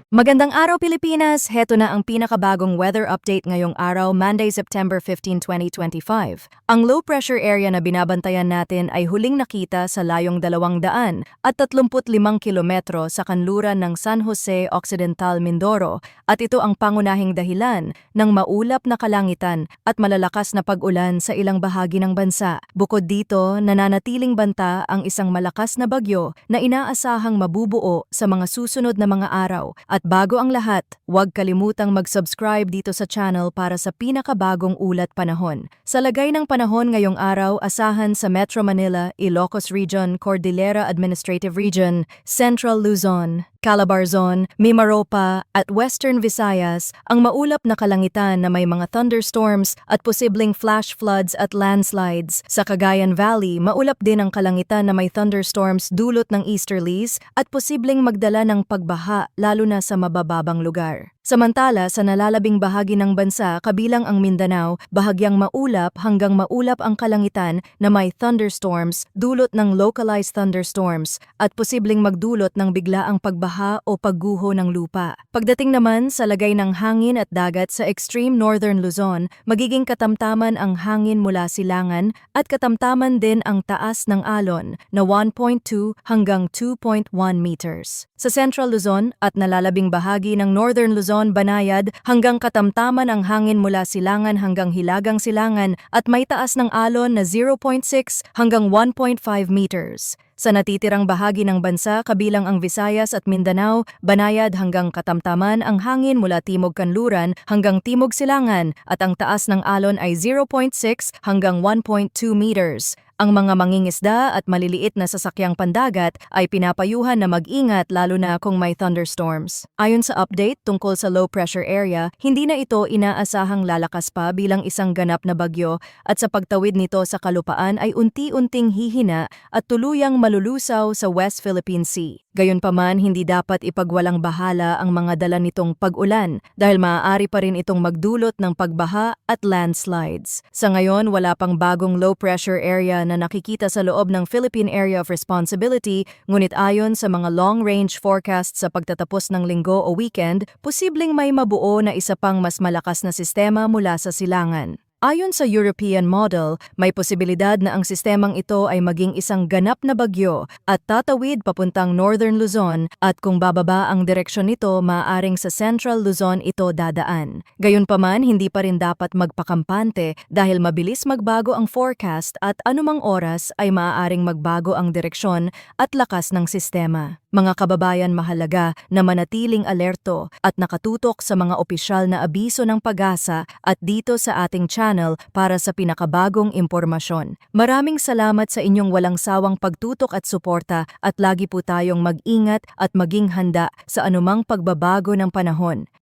Magandang araw Pilipinas! Heto na ang pinakabagong weather update ngayong araw, Monday, September 15, 2025. Ang low pressure area na binabantayan natin ay huling nakita sa layong 235 kilometro sa kanluran ng San Jose Occidental, Mindoro, at ito ang pangunahing dahilan ng maulap na kalangitan at malalakas na pag-ulan sa ilang bahagi ng bansa. Bukod dito, nananatiling banta ang isang malakas na bagyo na inaasahang mabubuo sa mga susunod na mga araw. At bago ang lahat, huwag kalimutang mag-subscribe dito sa channel para sa pinakabagong ulat panahon. Sa lagay ng panahon ngayong araw, asahan sa Metro Manila, Ilocos Region, Cordillera Administrative Region, Central Luzon, Calabarzon, Mimaropa at Western Visayas ang maulap na kalangitan na may mga thunderstorms at posibleng flash floods at landslides. Sa Cagayan Valley, maulap din ang kalangitan na may thunderstorms dulot ng easterlies at posibleng magdala ng pagbaha lalo na sa mabababang lugar. Samantala, sa nalalabing bahagi ng bansa kabilang ang Mindanao, bahagyang maulap hanggang maulap ang kalangitan na may thunderstorms dulot ng localized thunderstorms at posibleng magdulot ng biglaang pagbaha o pagguho ng lupa. Pagdating naman sa lagay ng hangin at dagat sa extreme northern Luzon, magiging katamtaman ang hangin mula silangan at katamtaman din ang taas ng alon na 1.2 hanggang 2.1 meters. Sa Central Luzon at nalalabing bahagi ng Northern Luzon, Banayad, hanggang katamtaman ang hangin mula silangan hanggang hilagang silangan at may taas ng alon na 0.6 hanggang 1.5 meters. Sa natitirang bahagi ng bansa kabilang ang Visayas at Mindanao, Banayad hanggang katamtaman ang hangin mula timog kanluran hanggang timog silangan at ang taas ng alon ay 0.6 hanggang 1.2 meters. Ang mga mangingisda at maliliit na sasakyang pandagat ay pinapayuhan na mag-ingat lalo na kung may thunderstorms. Ayon sa update tungkol sa low pressure area, hindi na ito inaasahang lalakas pa bilang isang ganap na bagyo at sa pagtawid nito sa kalupaan ay unti-unting hihina at tuluyang malulusaw sa West Philippine Sea. Gayunpaman, hindi dapat ipagwalang bahala ang mga dala nitong pag-ulan dahil maaari pa rin itong magdulot ng pagbaha at landslides. Sa ngayon, wala pang bagong low pressure area na nakikita sa loob ng Philippine Area of Responsibility, ngunit ayon sa mga long-range forecasts sa pagtatapos ng linggo o weekend, posibleng may mabuo na isa pang mas malakas na sistema mula sa silangan. Ayon sa European model, may posibilidad na ang sistemang ito ay maging isang ganap na bagyo at tatawid papuntang Northern Luzon at kung bababa ang direksyon nito, maaaring sa Central Luzon ito dadaan. Gayunpaman, hindi pa rin dapat magpakampante dahil mabilis magbago ang forecast at anumang oras ay maaaring magbago ang direksyon at lakas ng sistema. Mga kababayan, mahalaga na manatiling alerto at nakatutok sa mga opisyal na abiso ng pag-asa at dito sa ating channel para sa pinakabagong impormasyon. Maraming salamat sa inyong walang sawang pagtutok at suporta at lagi po tayong mag-ingat at maging handa sa anumang pagbabago ng panahon.